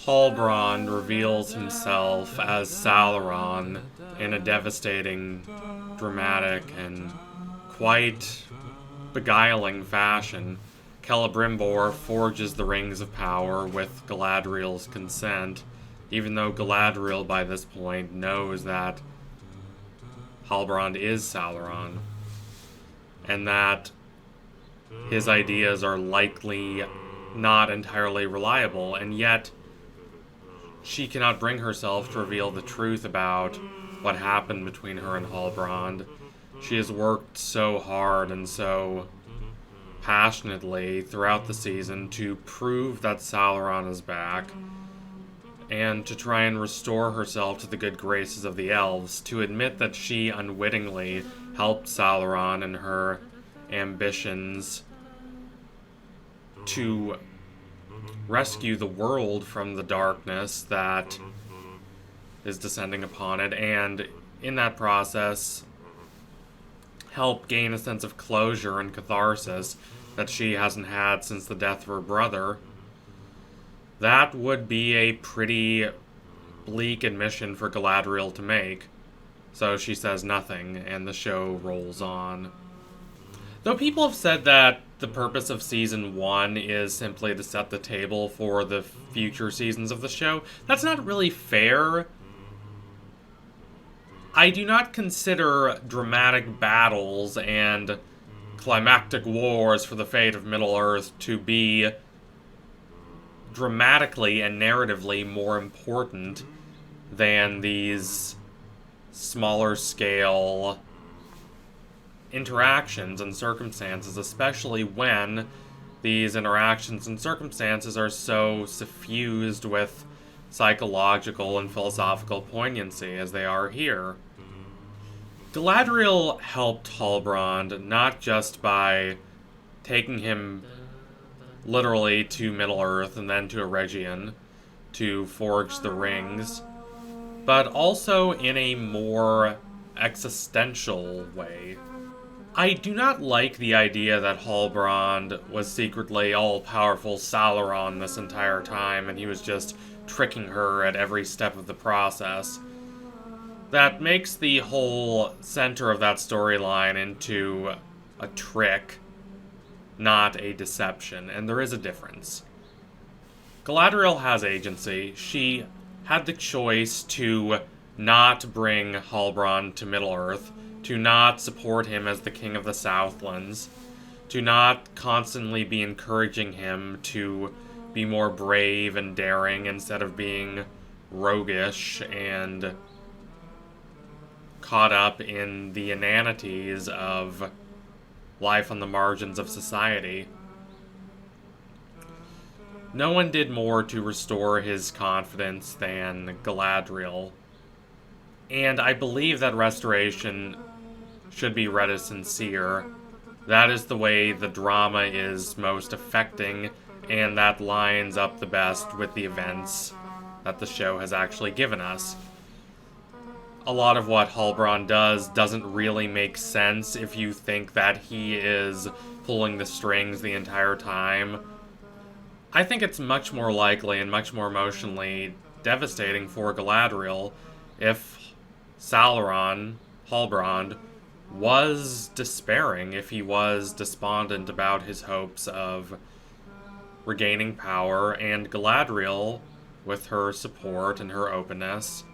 Halbrand reveals himself as Sauron in a devastating, dramatic, and quite beguiling fashion. Celebrimbor forges the Rings of Power with Galadriel's consent, even though Galadriel by this point knows that Halbrand is Sauron, and that his ideas are likely not entirely reliable, and yet she cannot bring herself to reveal the truth about what happened between her and Halbrand. She has worked so hard and so passionately throughout the season to prove that Sauron is back, and to try and restore herself to the good graces of the elves, to admit that she unwittingly helped Sauron in her ambitions to rescue the world from the darkness that is descending upon it, and in that process help gain a sense of closure and catharsis that she hasn't had since the death of her brother. That would be a pretty bleak admission for Galadriel to make. So she says nothing, and the show rolls on. Though people have said that the purpose of Season 1 is simply to set the table for the future seasons of the show, that's not really fair. I do not consider dramatic battles and climactic wars for the fate of Middle-earth to be dramatically and narratively more important than these smaller scale interactions and circumstances, especially when these interactions and circumstances are so suffused with psychological and philosophical poignancy as they are here. Galadriel helped Halbrand not just by taking him literally to Middle-earth and then to Eregion to forge the rings, but also in a more existential way. I do not like the idea that Halbrand was secretly all-powerful Sauron this entire time and he was just tricking her at every step of the process. That makes the whole center of that storyline into a trick, not a deception, and there is a difference. Galadriel has agency. She had the choice to not bring Halbrand to Middle-earth, to not support him as the king of the Southlands, to not constantly be encouraging him to be more brave and daring instead of being roguish and caught up in the inanities of life on the margins of society. No one did more to restore his confidence than Galadriel, and I believe that restoration should be read as sincere. That is the way the drama is most affecting, and that lines up the best with the events that the show has actually given us. A lot of what Halbrand does doesn't really make sense if you think that he is pulling the strings the entire time. I think it's much more likely and much more emotionally devastating for Galadriel if Halbrand, was despairing, if he was despondent about his hopes of regaining power, and Galadriel, with her support and her openness,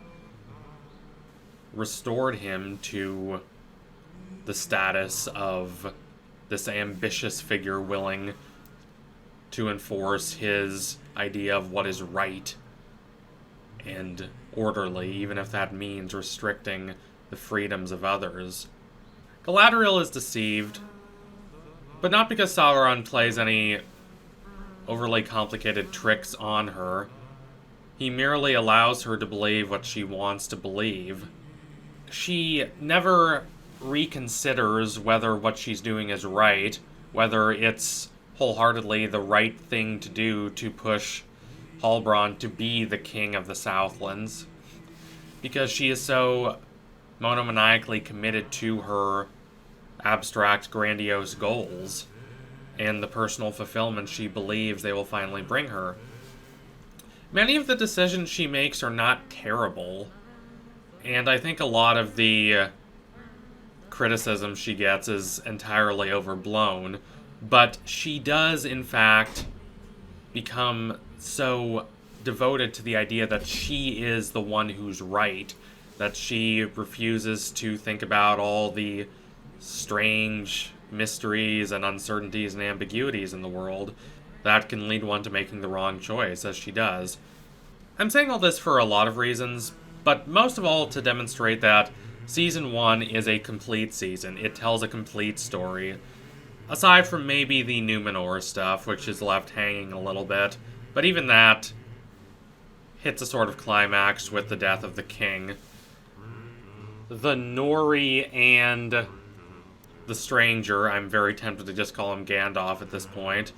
restored him to the status of this ambitious figure willing to enforce his idea of what is right and orderly, even if that means restricting the freedoms of others. Galadriel is deceived, but not because Sauron plays any overly complicated tricks on her. He merely allows her to believe what she wants to believe. She never reconsiders whether what she's doing is right, whether it's wholeheartedly the right thing to do to push Halbrand to be the king of the Southlands, because she is so monomaniacally committed to her abstract, grandiose goals and the personal fulfillment she believes they will finally bring her. many of the decisions she makes are not terrible. And I think a lot of the criticism she gets is entirely overblown. But she does, in fact, become so devoted to the idea that she is the one who's right, that she refuses to think about all the strange mysteries and uncertainties and ambiguities in the world that can lead one to making the wrong choice, as she does. I'm saying all this for a lot of reasons, but most of all to demonstrate that Season 1 is a complete season. It tells a complete story. Aside from maybe the Numenor stuff, which is left hanging a little bit, but even that hits a sort of climax with the death of the king. The Nori and the Stranger, I'm very tempted to just call him Gandalf at this point,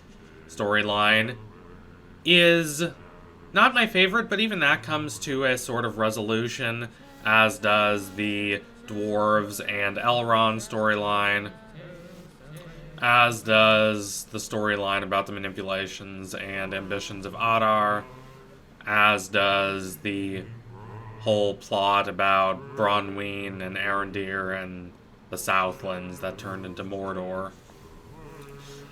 storyline, is not my favorite, but even that comes to a sort of resolution, as does the dwarves and Elrond storyline, as does the storyline about the manipulations and ambitions of Adar, as does the whole plot about Bronwyn and Arondir and the Southlands that turned into Mordor.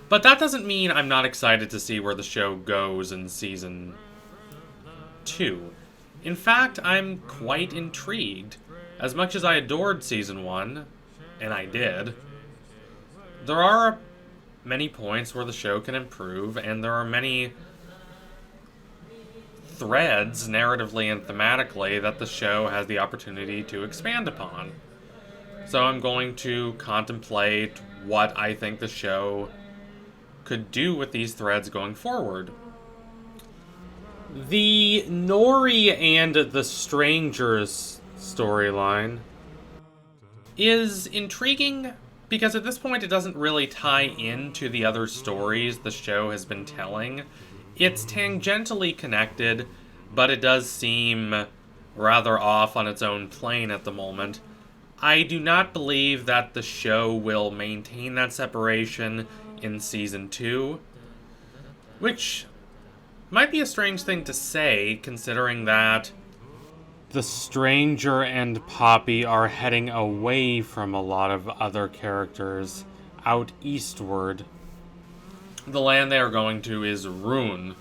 But that doesn't mean I'm not excited to see where the show goes in Season 2. In fact, I'm quite intrigued. As much as I adored Season 1, and I did, there are many points where the show can improve, and there are many threads, narratively and thematically, that the show has the opportunity to expand upon. So I'm going to contemplate what I think the show could do with these threads going forward. The Nori and the Strangers storyline is intriguing because at this point it doesn't really tie into the other stories the show has been telling. It's tangentially connected, but it does seem rather off on its own plane at the moment. I do not believe that the show will maintain that separation in Season 2, which might be a strange thing to say, considering that the Stranger and Poppy are heading away from a lot of other characters out eastward. The land they are going to is Rhûn.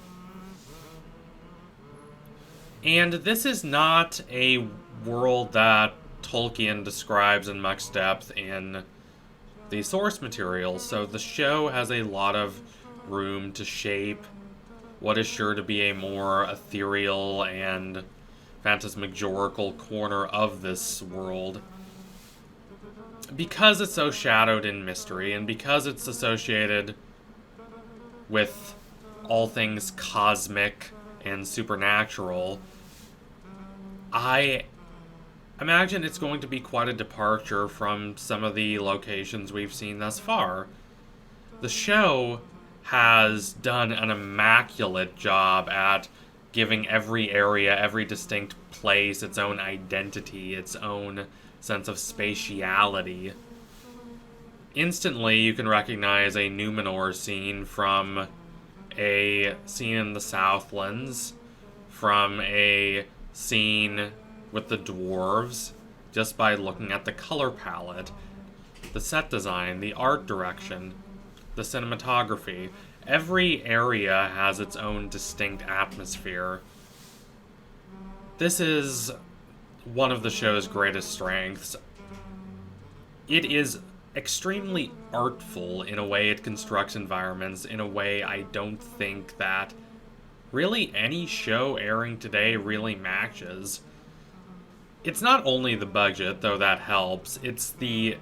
And this is not a world that Tolkien describes in much depth in the source material, so the show has a lot of room to shape what is sure to be a more ethereal and phantasmagorical corner of this world. Because it's so shadowed in mystery, and because it's associated with all things cosmic and supernatural, I imagine it's going to be quite a departure from some of the locations we've seen thus far. The show has done an immaculate job at giving every area, every distinct place, its own identity, its own sense of spatiality. Instantly, you can recognize a Numenor scene from a scene in the Southlands, from a scene with the dwarves, just by looking at the color palette, the set design, the art direction, the cinematography. Every area has its own distinct atmosphere. This is one of the show's greatest strengths. It is extremely artful in a way it constructs environments, in a way I don't think that really any show airing today really matches. It's not only the budget, though that helps, it's the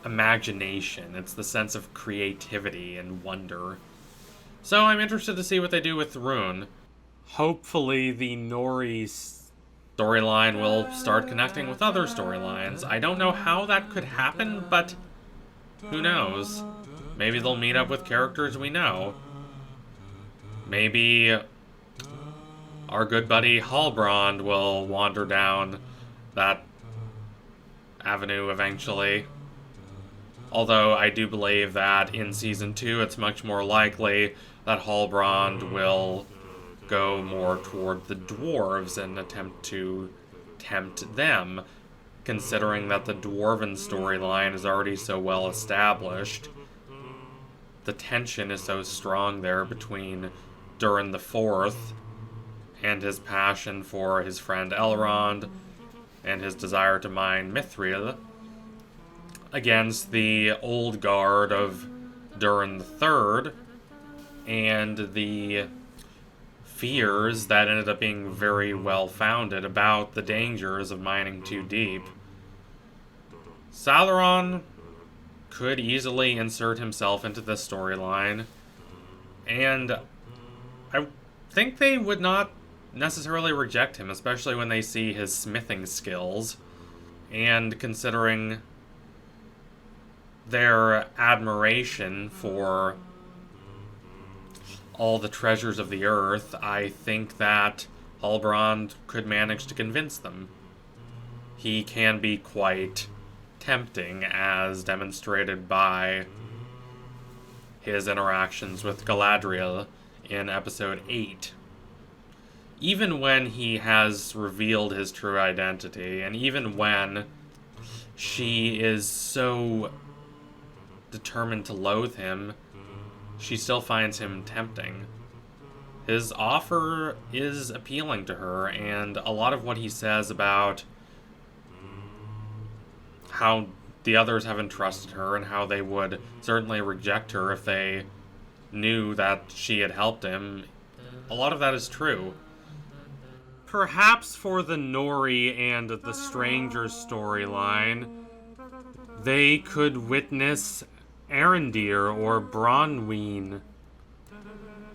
imagination, it's the sense of creativity and wonder. So I'm interested to see what they do with Rhûn. Hopefully the Nori storyline will start connecting with other storylines. I don't know how that could happen, but who knows? Maybe they'll meet up with characters we know. Maybe our good buddy Halbrand will wander down that avenue eventually. Although I do believe that in Season 2 it's much more likely that Halbrand will go more toward the dwarves and attempt to tempt them, considering that the dwarven storyline is already so well established. The tension is so strong there between Durin the Fourth and his passion for his friend Elrond and his desire to mine Mithril against the old guard of Durin the Third and the fears that ended up being very well founded about the dangers of mining too deep. Sauron could easily insert himself into this storyline, and I think they would not necessarily reject him, especially when they see his smithing skills, and considering their admiration for all the treasures of the earth, I think that Halbrand could manage to convince them. He can be quite tempting, as demonstrated by his interactions with Galadriel in episode 8. Even when he has revealed his true identity, and even when she is so determined to loathe him, she still finds him tempting. His offer is appealing to her, and a lot of what he says about how the others haven't trusted her and how they would certainly reject her if they knew that she had helped him, a lot of that is true. Perhaps for the Nori and the Stranger storyline, they could witness Arondir or Bronwyn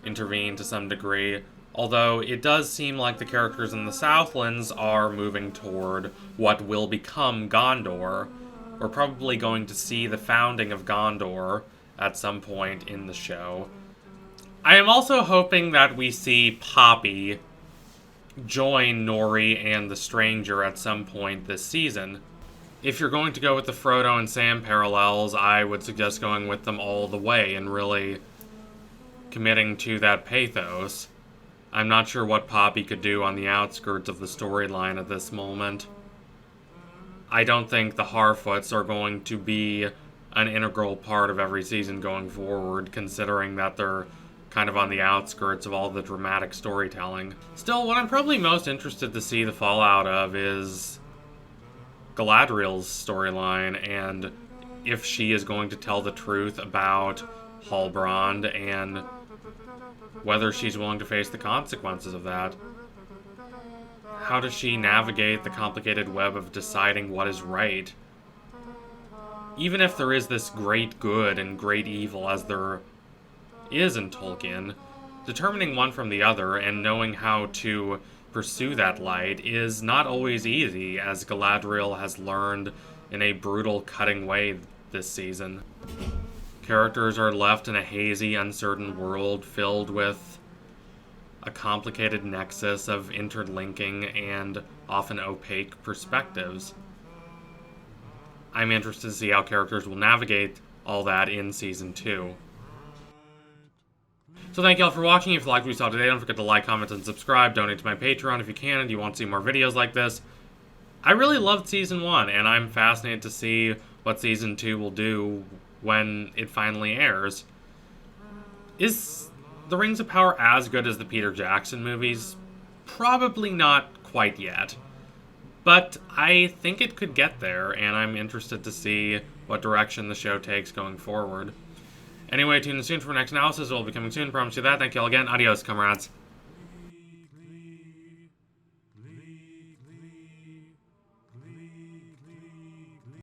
intervene to some degree, although it does seem like the characters in the Southlands are moving toward what will become Gondor. We're probably going to see the founding of Gondor at some point in the show. I am also hoping that we see Poppy join Nori and the Stranger at some point this season. If you're going to go with the Frodo and Sam parallels, I would suggest going with them all the way and really committing to that pathos. I'm not sure what Poppy could do on the outskirts of the storyline at this moment. I don't think the Harfoots are going to be an integral part of every season going forward, considering that they're kind of on the outskirts of all the dramatic storytelling. Still, what I'm probably most interested to see the fallout of is Galadriel's storyline, and if she is going to tell the truth about Halbrand, and whether she's willing to face the consequences of that. How does she navigate the complicated web of deciding what is right? Even if there is this great good and great evil as there is in Tolkien, determining one from the other and knowing how to pursue that light is not always easy, as Galadriel has learned in a brutal, cutting way this season. Characters are left in a hazy, uncertain world filled with a complicated nexus of interlinking and often opaque perspectives. I'm interested to see how characters will navigate all that in Season 2. So thank you all for watching. If you liked what you saw today, don't forget to like, comment, and subscribe. Donate to my Patreon if you can and you want to see more videos like this. I really loved Season 1, and I'm fascinated to see what Season 2 will do when it finally airs. Is The Rings of Power as good as the Peter Jackson movies? Probably not quite yet. But I think it could get there, and I'm interested to see what direction the show takes going forward. Anyway, tune in soon for our next analysis. It will be coming soon. Promise you that. Thank you all again. Adios, comrades.